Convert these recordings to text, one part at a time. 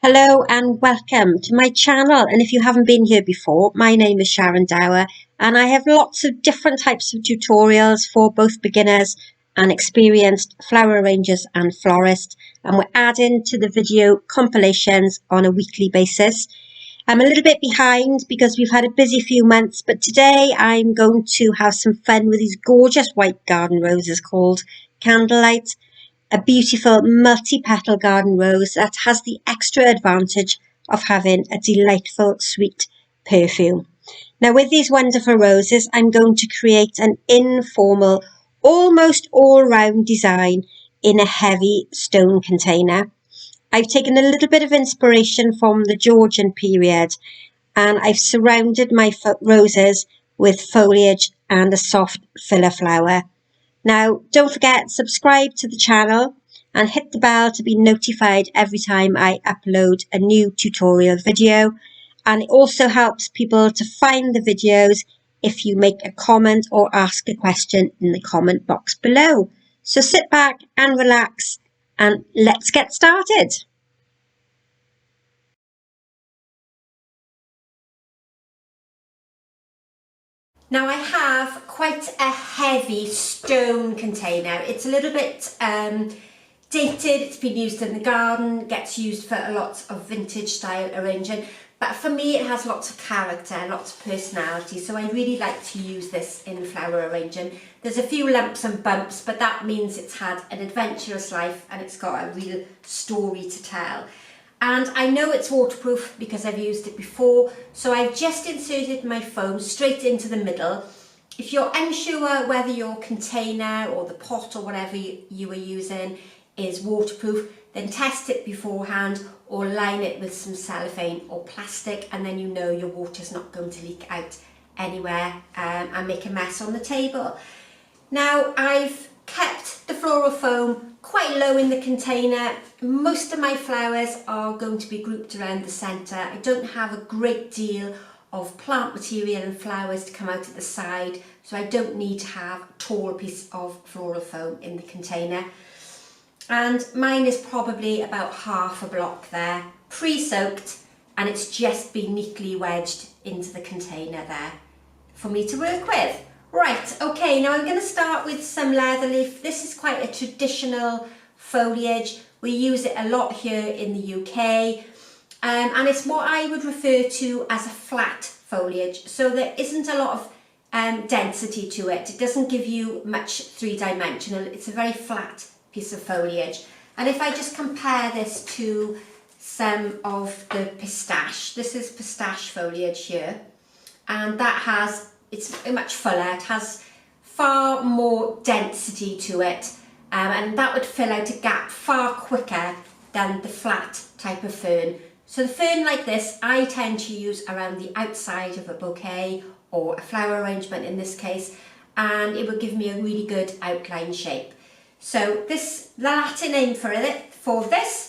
Hello and welcome to my channel, and if you haven't been here before, my name is Sharon Dower and I have lots of different types of tutorials for both beginners and experienced flower arrangers and florists, and we're adding to the video compilations on a weekly basis. I'm a little bit behind because we've had a busy few months, but today I'm going to have some fun with these gorgeous white garden roses called Candlelight, a beautiful multi-petal garden rose that has the extra advantage of having a delightful sweet perfume. Now with these wonderful roses, I'm going to create an informal, almost all-round design in a heavy stone container. I've taken a little bit of inspiration from the Georgian period, and I've surrounded my roses with foliage and a soft filler flower. Now, don't forget, subscribe to the channel and hit the bell to be notified every time I upload a new tutorial video. And it also helps people to find the videos if you make a comment or ask a question in the comment box below. So sit back and relax and let's get started. Now I have quite a heavy stone container. It's a little bit dated, it's been used in the garden, gets used for a lot of vintage style arranging, but for me it has lots of character, lots of personality, so I really like to use this in flower arranging. There's a few lumps and bumps, but that means it's had an adventurous life and it's got a real story to tell. And I know it's waterproof because I've used it before, so I've just inserted my foam straight into the middle. If you're unsure whether your container or the pot or whatever you are using is waterproof, then test it beforehand or line it with some cellophane or plastic, and then you know your water's not going to leak out anywhere and make a mess on the table. Now I've kept the floral foam quite low in the container. Most of my flowers are going to be grouped around the centre. I don't have a great deal of plant material and flowers to come out at the side, so I don't need to have a tall piece of floral foam in the container. And mine is probably about half a block there, pre-soaked, and it's just been neatly wedged into the container there for me to work with. Right, okay, now I'm going to start with some leather leaf. This is quite a traditional foliage. We use it a lot here in the UK, and it's what I would refer to as a flat foliage. So there isn't a lot of density to it. It doesn't give you much three-dimensional. It's a very flat piece of foliage. And if I just compare this to some of the pistache, this is pistache foliage here, and it's much fuller, it has far more density to it, and that would fill out a gap far quicker than the flat type of fern. So the fern like this I tend to use around the outside of a bouquet or a flower arrangement in this case, and it would give me a really good outline shape. So the Latin name for this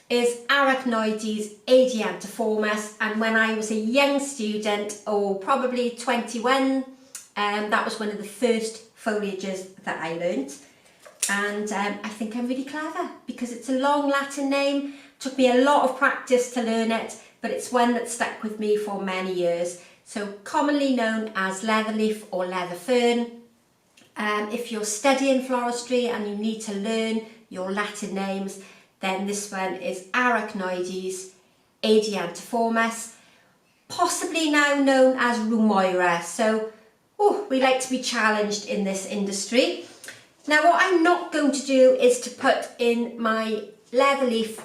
is Arachnoides adiantiformis, and when I was a young student, or probably 21, that was one of the first foliages that I learnt, and I think I'm really clever because it's a long Latin name. Took me a lot of practice to learn it, but it's one that stuck with me for many years. So commonly known as leatherleaf or leather fern. If you're studying floristry and you need to learn your Latin names, then this one is Arachnoides adiantiformis, possibly now known as Rumoira. So, we like to be challenged in this industry. Now what I'm not going to do is to put in my leather leaf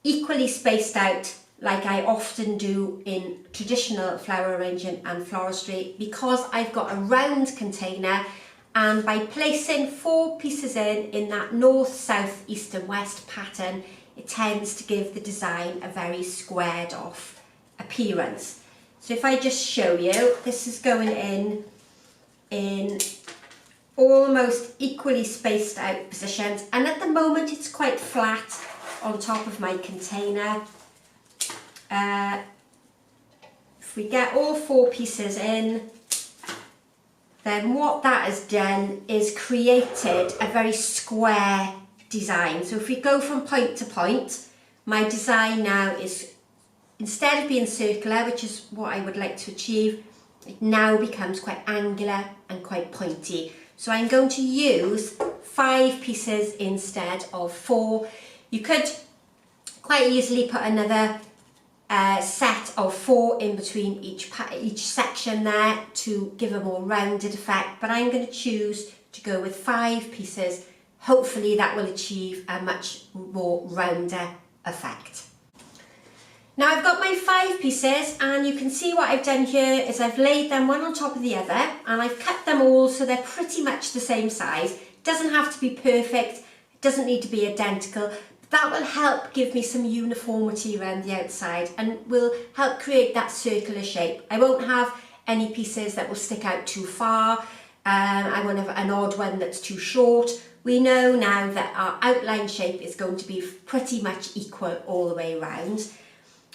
equally spaced out like I often do in traditional flower arranging and floristry, because I've got a round container, and by placing 4 pieces in that north, south, east and west pattern, it tends to give the design a very squared off appearance. So if I just show you, this is going in almost equally spaced out positions, and at the moment it's quite flat on top of my container. If we get all 4 pieces in, then what that has done is created a very square design. So if we go from point to point, my design now is, instead of being circular, which is what I would like to achieve, it now becomes quite angular and quite pointy. So I'm going to use 5 pieces instead of 4. You could quite easily put another set of 4 in between each section there to give a more rounded effect, but I'm going to choose to go with 5 pieces. Hopefully that will achieve a much more rounder effect. Now I've got my 5 pieces, and you can see what I've done here is I've laid them one on top of the other, and I've cut them all so they're pretty much the same size. It doesn't have to be perfect, it doesn't need to be identical. That will help give me some uniformity around the outside and will help create that circular shape. I won't have any pieces that will stick out too far. I won't have an odd one that's too short. We know now that our outline shape is going to be pretty much equal all the way around.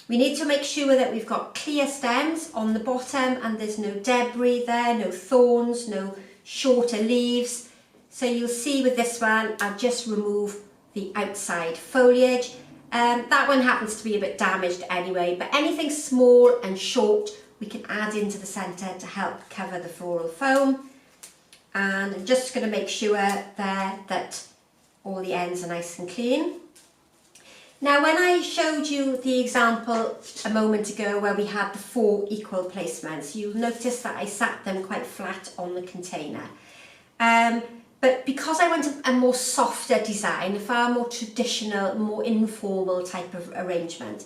We need to make sure that we've got clear stems on the bottom and there's no debris there, no thorns, no shorter leaves. So you'll see with this one, I'll just remove the outside foliage. That one happens to be a bit damaged anyway, but anything small and short we can add into the centre to help cover the floral foam. And I'm just going to make sure there that all the ends are nice and clean. Now when I showed you the example a moment ago where we had the 4 equal placements, you'll notice that I sat them quite flat on the container. But because I want a more softer design, a far more traditional, more informal type of arrangement,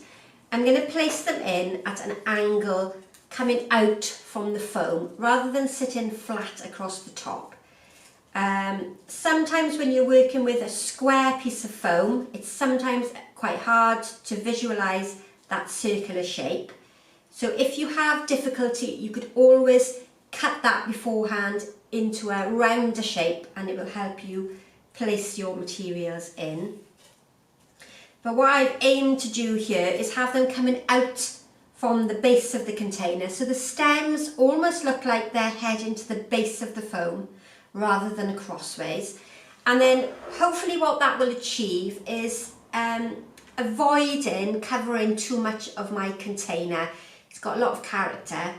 I'm going to place them in at an angle coming out from the foam rather than sitting flat across the top. Sometimes when you're working with a square piece of foam, it's sometimes quite hard to visualize that circular shape. So if you have difficulty, you could always cut that beforehand into a rounder shape and it will help you place your materials in. But what I've aimed to do here is have them coming out from the base of the container, so the stems almost look like they're heading to the base of the foam rather than crossways. And then hopefully what that will achieve is avoiding covering too much of my container. It's got a lot of character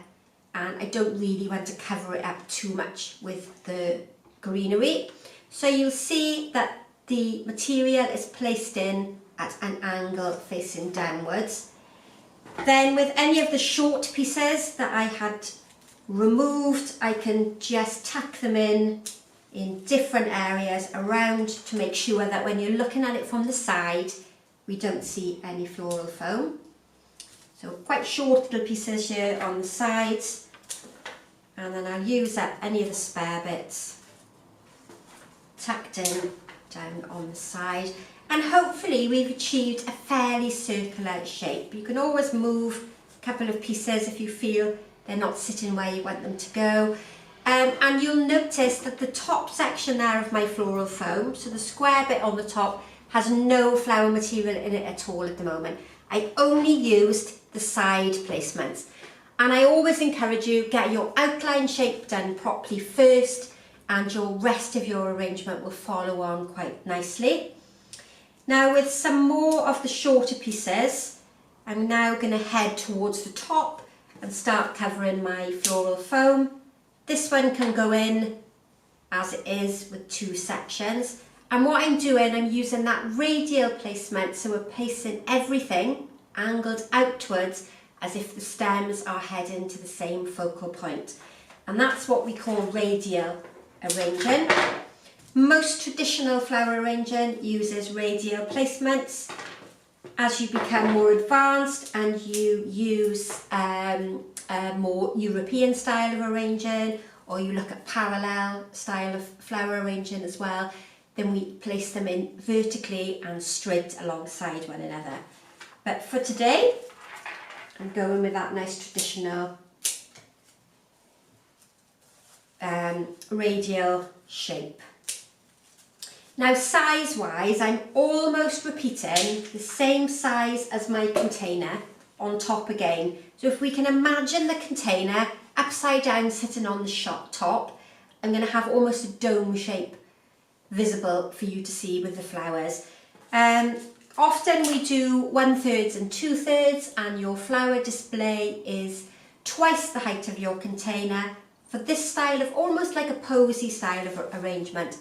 and I don't really want to cover it up too much with the greenery. So you'll see that the material is placed in at an angle facing downwards. Then with any of the short pieces that I had removed, I can just tuck them in different areas around to make sure that when you're looking at it from the side, we don't see any floral foam. So quite short little pieces here on the sides, and then I'll use up any of the spare bits tucked in down on the side, and hopefully we've achieved a fairly circular shape. You can always move a couple of pieces if you feel they're not sitting where you want them to go. And you'll notice that the top section there of my floral foam, so the square bit on the top, has no flower material in it at all at the moment. I only used the side placements. And I always encourage you, get your outline shape done properly first and your rest of your arrangement will follow on quite nicely. Now with some more of the shorter pieces, I'm now going to head towards the top and start covering my floral foam. This one can go in as it is with 2 sections. And what I'm doing, I'm using that radial placement, so we're placing everything angled outwards as if the stems are heading to the same focal point. And that's what we call radial arranging. Most traditional flower arranging uses radial placements. As you become more advanced and you use a more European style of arranging, or you look at parallel style of flower arranging as well, then we place them in vertically and straight alongside one another. But for today, I'm going with that nice traditional radial shape. Now size wise, I'm almost repeating the same size as my container on top again. So if we can imagine the container upside down sitting on the top, I'm going to have almost a dome shape visible for you to see with the flowers. Often we do 1/3 and 2/3, and your flower display is twice the height of your container for this style of almost like a posy style of arrangement,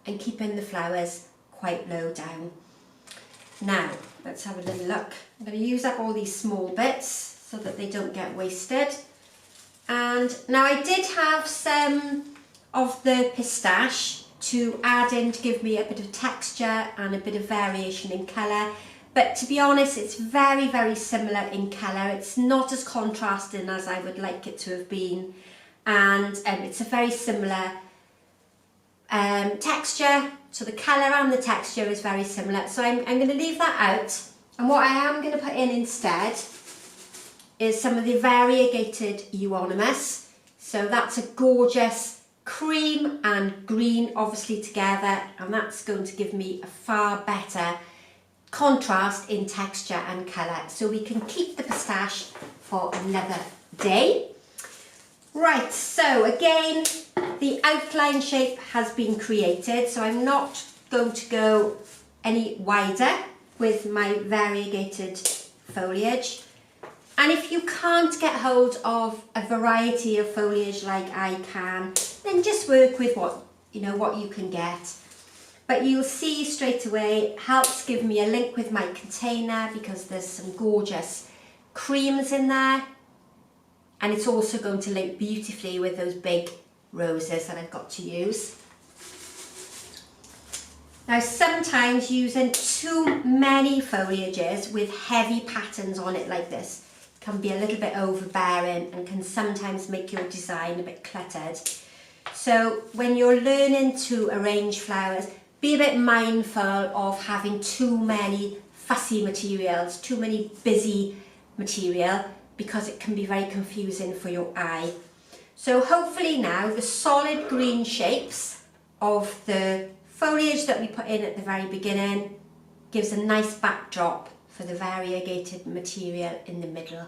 and keeping the flowers quite low down. Now let's have a little look. I'm going to use up all these small bits so that they don't get wasted. And now I did have some of the pistache to add in to give me a bit of texture and a bit of variation in colour, but to be honest it's very, very similar in colour. It's not as contrasting as I would like it to have been, and it's a very similar texture, so the colour and the texture is very similar. So I'm going to leave that out, and what I am going to put in instead is some of the variegated euonymus. So that's a gorgeous cream and green obviously together, and that's going to give me a far better contrast in texture and colour, so we can keep the pistache for another day. Right, so again the outline shape has been created, so I'm not going to go any wider with my variegated foliage. And if you can't get hold of a variety of foliage like I can, then just work with what you can get. But you'll see straight away it helps give me a link with my container because there's some gorgeous creams in there, and it's also going to link beautifully with those big roses that I've got to use. Now sometimes using too many foliages with heavy patterns on it like this can be a little bit overbearing and can sometimes make your design a bit cluttered. So when you're learning to arrange flowers, be a bit mindful of having too many fussy materials, too many busy material, because it can be very confusing for your eye. So hopefully now the solid green shapes of the foliage that we put in at the very beginning gives a nice backdrop for the variegated material in the middle.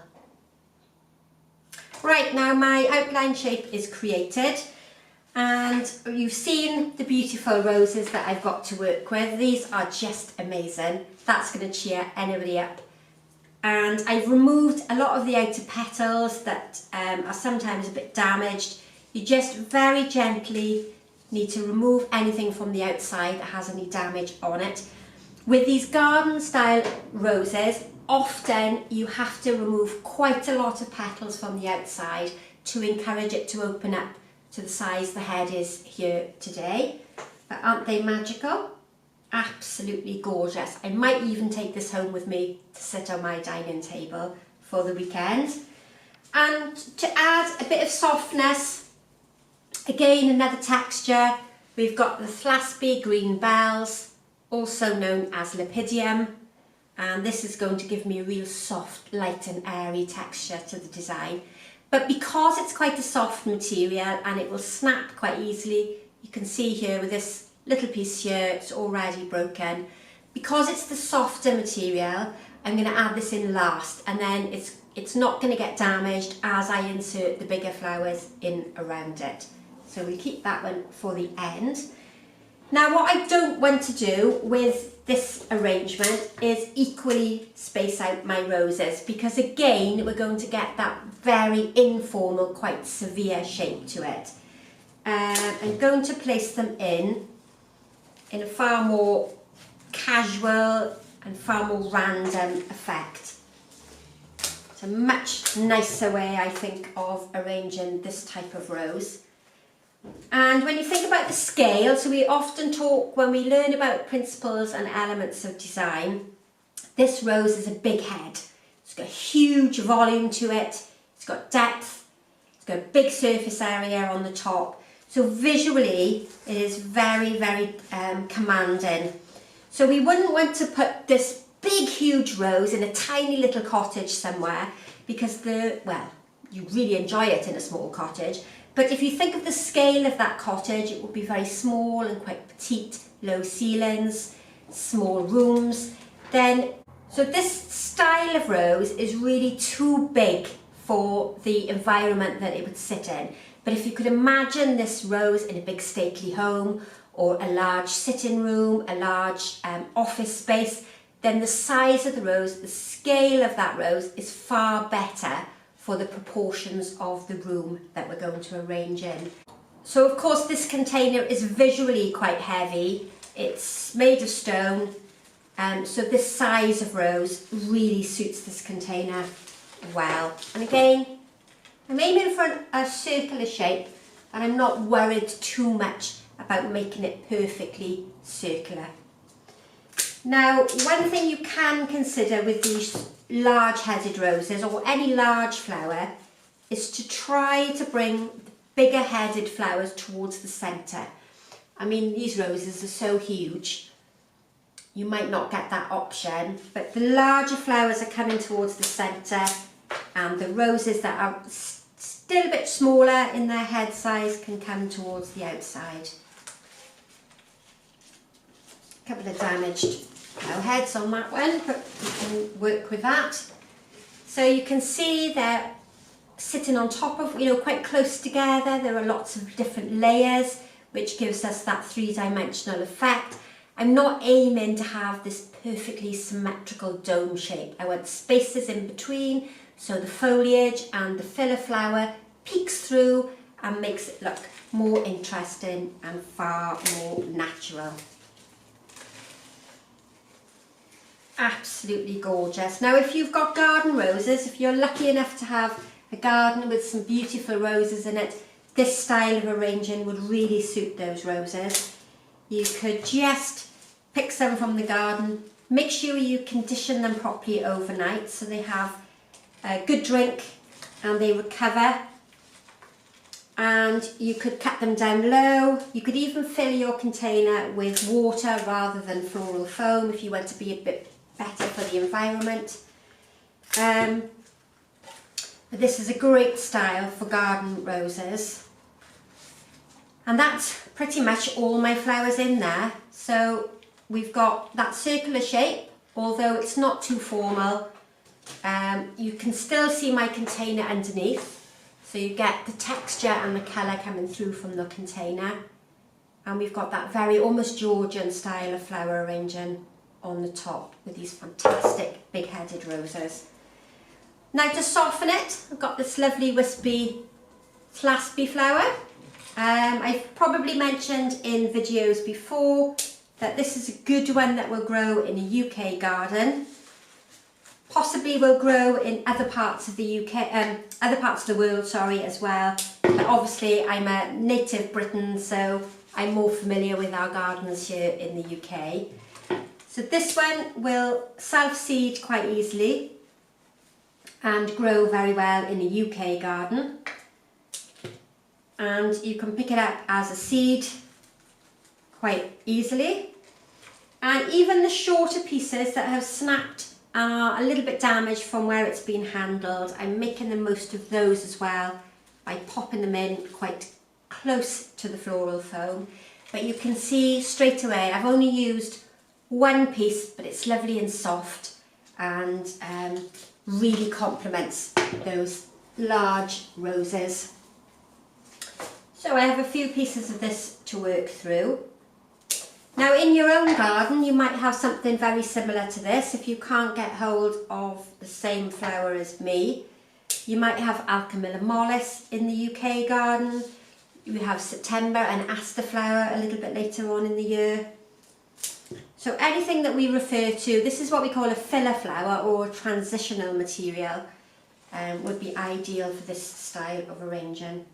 Right, now my outline shape is created, and you've seen the beautiful roses that I've got to work with. These are just amazing. That's going to cheer anybody up. And I've removed a lot of the outer petals that are sometimes a bit damaged. You just very gently need to remove anything from the outside that has any damage on it. With these garden style roses, often you have to remove quite a lot of petals from the outside to encourage it to open up to the size the head is here today. But aren't they magical? Absolutely gorgeous. I might even take this home with me to sit on my dining table for the weekend. And to add a bit of softness, again another texture, we've got the Thlasby green bells, also known as Lepidium, and this is going to give me a real soft, light and airy texture to the design. But because it's quite a soft material and it will snap quite easily, you can see here with this little piece here, it's already broken. Because it's the softer material, I'm going to add this in last, and then it's not going to get damaged as I insert the bigger flowers in around it. So we keep that one for the end. Now what I don't want to do with this arrangement is equally space out my roses, because again we're going to get that very informal, quite severe shape to it. I'm going to place them in a far more casual and far more random effect. It's a much nicer way, I think, of arranging this type of rose. And when you think about the scale, so we often talk, when we learn about principles and elements of design, this rose is a big head. It's got huge volume to it, it's got depth, it's got a big surface area on the top. So visually it is very, very commanding. So we wouldn't want to put this big huge rose in a tiny little cottage somewhere, because you really enjoy it in a small cottage. But if you think of the scale of that cottage, it would be very small and quite petite, low ceilings, small rooms. So this style of rose is really too big for the environment that it would sit in. But if you could imagine this rose in a big stately home, or a large sitting room, a large office space, then the size of the rose, the scale of that rose is far better for the proportions of the room that we're going to arrange in. So of course this container is visually quite heavy. It's made of stone, so this size of rose really suits this container well. And again, I'm aiming for a circular shape, and I'm not worried too much about making it perfectly circular. Now, one thing you can consider with these large-headed roses, or any large flower, is to try to bring the bigger-headed flowers towards the centre. I mean, these roses are so huge, you might not get that option, but the larger flowers are coming towards the centre, and the roses that are still a bit smaller in their head size can come towards the outside. A couple of damaged heads on that one, but we can work with that. So you can see they're sitting on top of, quite close together. There are lots of different layers, which gives us that three-dimensional effect. I'm not aiming to have this perfectly symmetrical dome shape. I want spaces in between, so the foliage and the filler flower peeks through and makes it look more interesting and far more natural. Absolutely gorgeous. Now, if you've got garden roses, if you're lucky enough to have a garden with some beautiful roses in it, this style of arranging would really suit those roses. You could just pick some from the garden, make sure you condition them properly overnight so they have a good drink and they recover. And you could cut them down low. You could even fill your container with water rather than floral foam if you want to be a bit better for the environment. But this is a great style for garden roses. And that's pretty much all my flowers in there. So we've got that circular shape, although it's not too formal. You can still see my container underneath. So you get the texture and the colour coming through from the container. And we've got that very almost Georgian style of flower arranging on the top with these fantastic big-headed roses. Now to soften it, I've got this lovely wispy claspy flower. I've probably mentioned in videos before that this is a good one that will grow in a UK garden. Possibly will grow in other parts of the UK, other parts of the world, sorry, as well. But obviously I'm a native Briton, so I'm more familiar with our gardens here in the UK. So this one will self-seed quite easily and grow very well in a UK garden. And you can pick it up as a seed quite easily. And even the shorter pieces that have snapped and are a little bit damaged from where it's been handled, I'm making the most of those as well by popping them in quite close to the floral foam. But you can see straight away I've only used one piece, but it's lovely and soft and really complements those large roses. So I have a few pieces of this to work through. Now in your own garden you might have something very similar to this. If you can't get hold of the same flower as me, you might have Alchemilla mollis in the UK garden. You have September and Aster flower a little bit later on in the year. So anything that we refer to, this is what we call a filler flower or a transitional material, would be ideal for this style of arranging.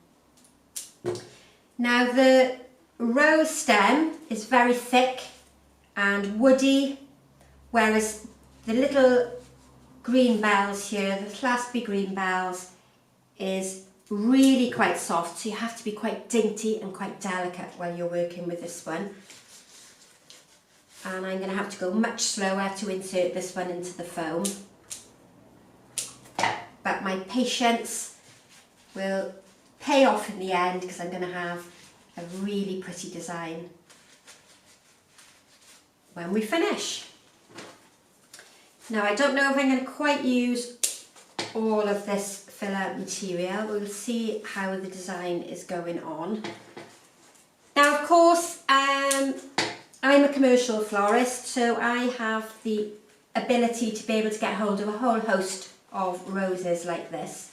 Now the rose stem is very thick and woody, whereas the little green bells here, the claspy green bells, is really quite soft, so you have to be quite dainty and quite delicate while you're working with this one. And I'm going to have to go much slower to insert this one into the foam. But my patience will pay off in the end because I'm going to have a really pretty design when we finish. Now I don't know if I'm going to quite use all of this filler material. We'll see how the design is going on. Now of course I'm a commercial florist, so I have the ability to be able to get hold of a whole host of roses like this.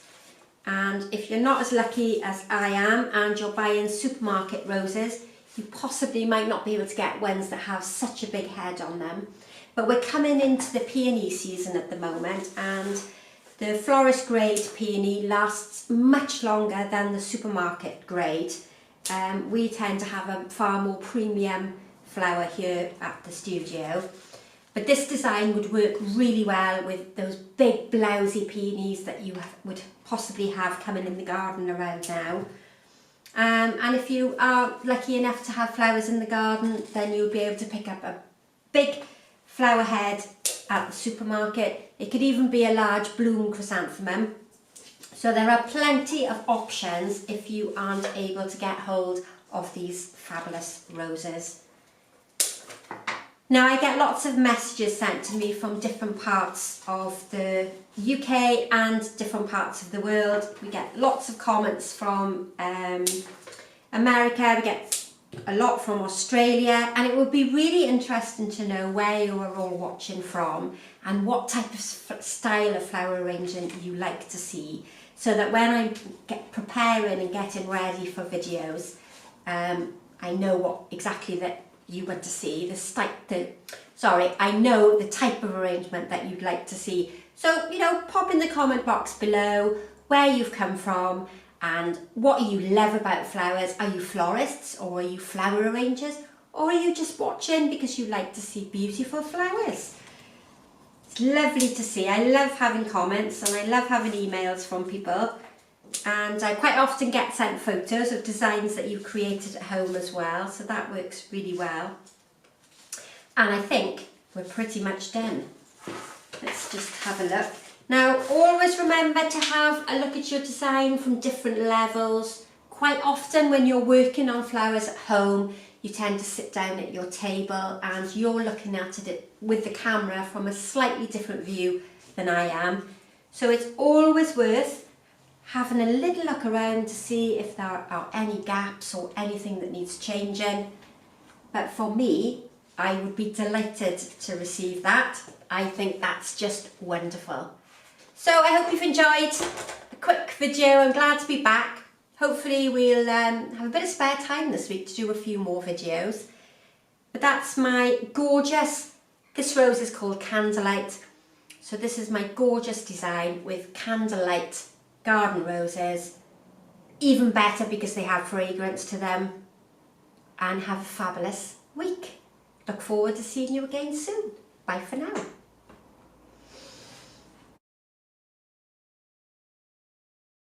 And if you're not as lucky as I am and you're buying supermarket roses, you possibly might not be able to get ones that have such a big head on them. But we're coming into the peony season at the moment, and the florist grade peony lasts much longer than the supermarket grade. We tend to have a far more premium flower here at the studio. But this design would work really well with those big blousy peonies that you would possibly have coming in the garden around now. And if you are lucky enough to have flowers in the garden, then you'll be able to pick up a big flower head at the supermarket. It could even be a large bloom chrysanthemum. So there are plenty of options if you aren't able to get hold of these fabulous roses. Now, I get lots of messages sent to me from different parts of the UK and different parts of the world. We get lots of comments from America, we get a lot from Australia, and it would be really interesting to know where you are all watching from and what type of style of flower arrangement you like to see, so that when I'm preparing and getting ready for videos, I know what exactly that you want to see, I know the type of arrangement that you'd like to see. So, you know, pop in the comment box below where you've come from and what you love about flowers. Are you florists, or are you flower arrangers, or are you just watching because you like to see beautiful flowers? It's lovely to see. I love having comments and I love having emails from people, and I quite often get sent photos of designs that you've created at home as well, so that works really well. And I think we're pretty much done. Let's just have a look. Now, always remember to have a look at your design from different levels. Quite often when you're working on flowers at home, you tend to sit down at your table and you're looking at it with the camera from a slightly different view than I am. So it's always worth having a little look around to see if there are any gaps or anything that needs changing. But for me, I would be delighted to receive that. I think that's just wonderful. So I hope you've enjoyed a quick video. I'm glad to be back. Hopefully we'll have a bit of spare time this week to do a few more videos. But that's my gorgeous, this rose is called Candlelight. So this is my gorgeous design with candlelight garden roses. Even better because they have fragrance to them. And have a fabulous week. Look forward to seeing you again soon. Bye for now.